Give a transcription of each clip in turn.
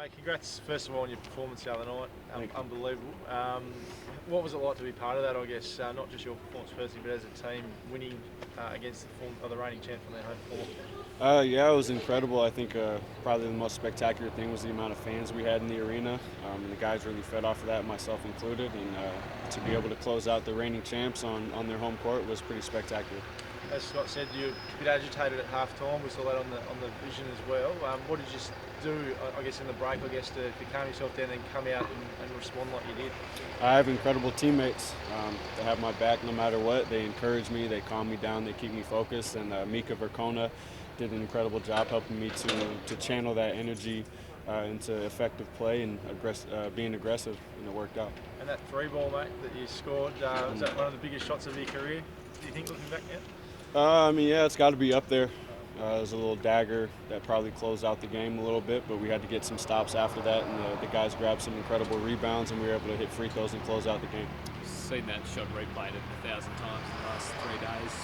Mate, congrats first of all on your performance the other night. Unbelievable. What was it like to be part of that? I guess not just your performance personally, but as a team winning against the reigning champ from their home floor. Yeah, it was incredible. I think probably the most spectacular thing was the amount of fans we had in the arena. The guys really fed off of that, myself included, and to be able to close out the reigning champs on their home court was pretty spectacular. As Scott said, you're a bit agitated at half time. We saw that on the vision as well. What did you do, I guess, in the break, to calm yourself down and come out and respond like you did? I have incredible teammates that have my back no matter what. They encourage me, they calm me down, they keep me focused, and Mika Vercona did an incredible job helping me to channel that energy into effective play and being aggressive, and it worked out. And that three ball, mate, that you scored, was that one of the biggest shots of your career, do you think, looking back now? Yeah, it's got to be up there. It was a little dagger that probably closed out the game a little bit, but we had to get some stops after that, and the guys grabbed some incredible rebounds, and we were able to hit free throws and close out the game. Seen that shot replayed 1,000 times in the last 3 days.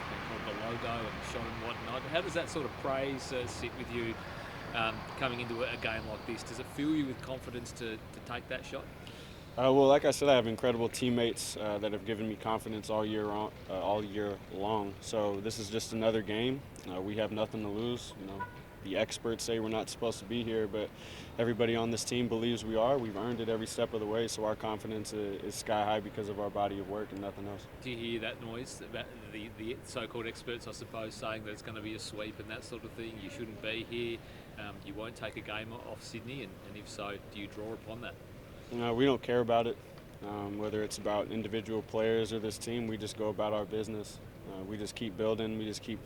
Been called the logo and shot and whatnot. How does that sort of praise sit with you coming into a game like this? Does it fill you with confidence to take that shot? Well, like I said, I have incredible teammates that have given me confidence all year long. So this is just another game. We have nothing to lose. The experts say we're not supposed to be here, but everybody on this team believes we are. We've earned it every step of the way, so our confidence is sky high because of our body of work and nothing else. Do you hear that noise about the so-called experts, I suppose, saying that it's going to be a sweep and that sort of thing? You shouldn't be here. You won't take a game off Sydney, and if so, do you draw upon that? We don't care about it, whether it's about individual players or this team. We just go about our business. We just keep building. We just keep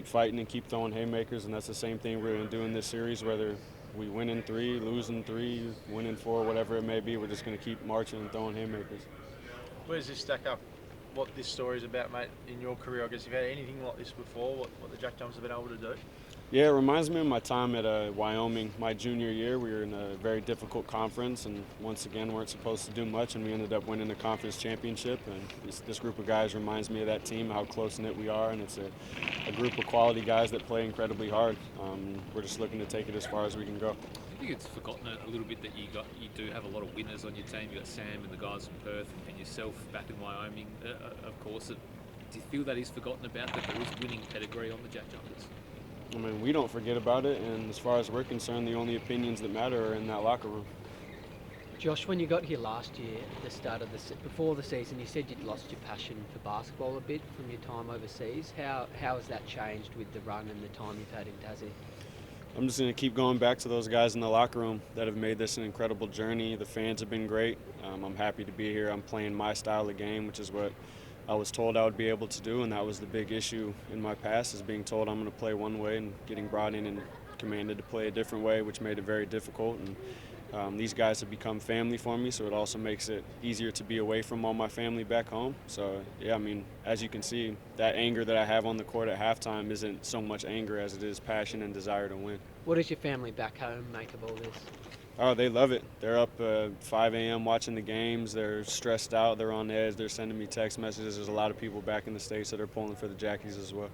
fighting and keep throwing haymakers, and that's the same thing we're going to do in this series, whether we win in 3, lose in 3, win in 4, whatever it may be. We're just going to keep marching and throwing haymakers. Where does this stack up, what this story is about, mate, in your career? I guess you've had anything like this before, what the JackJumpers have been able to do? Yeah, it reminds me of my time at Wyoming my junior year. We were in a very difficult conference and once again weren't supposed to do much, and we ended up winning the conference championship. And this group of guys reminds me of that team, how close-knit we are, and it's a group of quality guys that play incredibly hard. We're just looking to take it as far as we can go. I think it's forgotten a little bit that you do have a lot of winners on your team. You've got Sam and the guys from Perth and yourself back in Wyoming, of course. Do you feel that is forgotten about, that there is winning pedigree on the JackJumpers? I mean, we don't forget about it, and as far as we're concerned, the only opinions that matter are in that locker room. Josh, when you got here last year, at the start of before the season, you said you'd lost your passion for basketball a bit from your time overseas. How has that changed with the run and the time you've had in Tassie? I'm just going to keep going back to those guys in the locker room that have made this an incredible journey. The fans have been great. I'm happy to be here. I'm playing my style of game, which is what I was told I would be able to do, and that was the big issue in my past, is being told I'm going to play one way and getting brought in and commanded to play a different way, which made it very difficult. And these guys have become family for me, so it also makes it easier to be away from all my family back home. So, yeah, I mean, as you can see, that anger that I have on the court at halftime isn't so much anger as it is passion and desire to win. What does your family back home make of all this? Oh, they love it. They're up 5 a.m. watching the games. They're stressed out. They're on edge. They're sending me text messages. There's a lot of people back in the States that are pulling for the Jackies as well.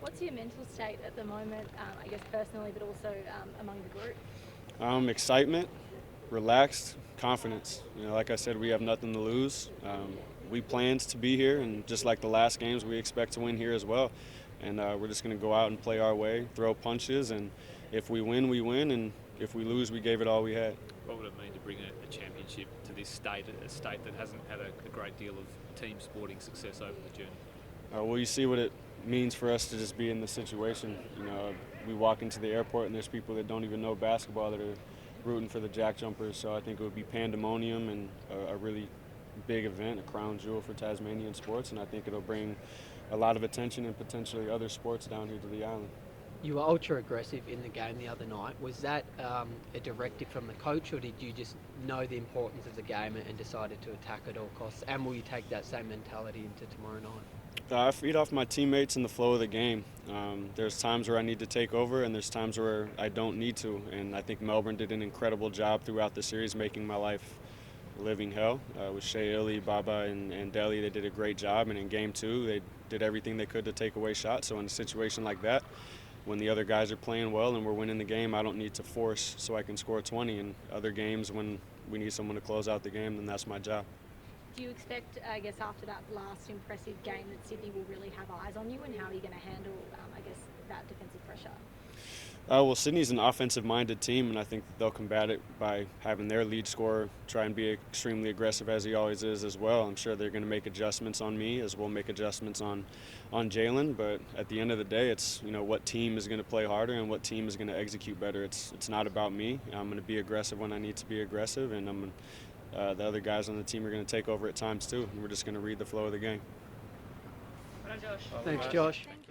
What's your mental state at the moment, I guess personally, but also among the group? Excitement, relaxed, confidence. Like I said, we have nothing to lose. We planned to be here, and just like the last games, we expect to win here as well. And we're just going to go out and play our way, throw punches, and if we win, we win, and if we lose, we gave it all we had. What would it mean to bring a championship to this state, a state that hasn't had a great deal of team sporting success over the journey? Well, you see what it means for us to just be in this situation. We walk into the airport and there's people that don't even know basketball that are rooting for the JackJumpers. So I think it would be pandemonium and a really big event, a crown jewel for Tasmanian sports, and I think it'll bring a lot of attention and potentially other sports down here to the island. You were ultra aggressive in the game the other night. Was that a directive from the coach, or did you just know the importance of the game and decided to attack at all costs? And will you take that same mentality into tomorrow night? I feed off my teammates and the flow of the game. There's times where I need to take over, and there's times where I don't need to. And I think Melbourne did an incredible job throughout the series, making my life a living hell. With Shea Illy, Baba, and Delhi, they did a great job. And in Game 2, they did everything they could to take away shots. So in a situation like that, when the other guys are playing well and we're winning the game, I don't need to force so I can score 20. And other games, when we need someone to close out the game, then that's my job. Do you expect, I guess, after that last impressive game that Sydney will really have eyes on you, and how are you going to handle, I guess, that defensive pressure? Well, Sydney's an offensive-minded team, and I think they'll combat it by having their lead scorer try and be extremely aggressive as he always is as well. I'm sure they're going to make adjustments on me as we'll make adjustments on Jalen. But at the end of the day, it's what team is going to play harder and what team is going to execute better. It's not about me. I'm going to be aggressive when I need to be aggressive, and the other guys on the team are going to take over at times too. And we're just going to read the flow of the game. Thanks, Josh. Thank you.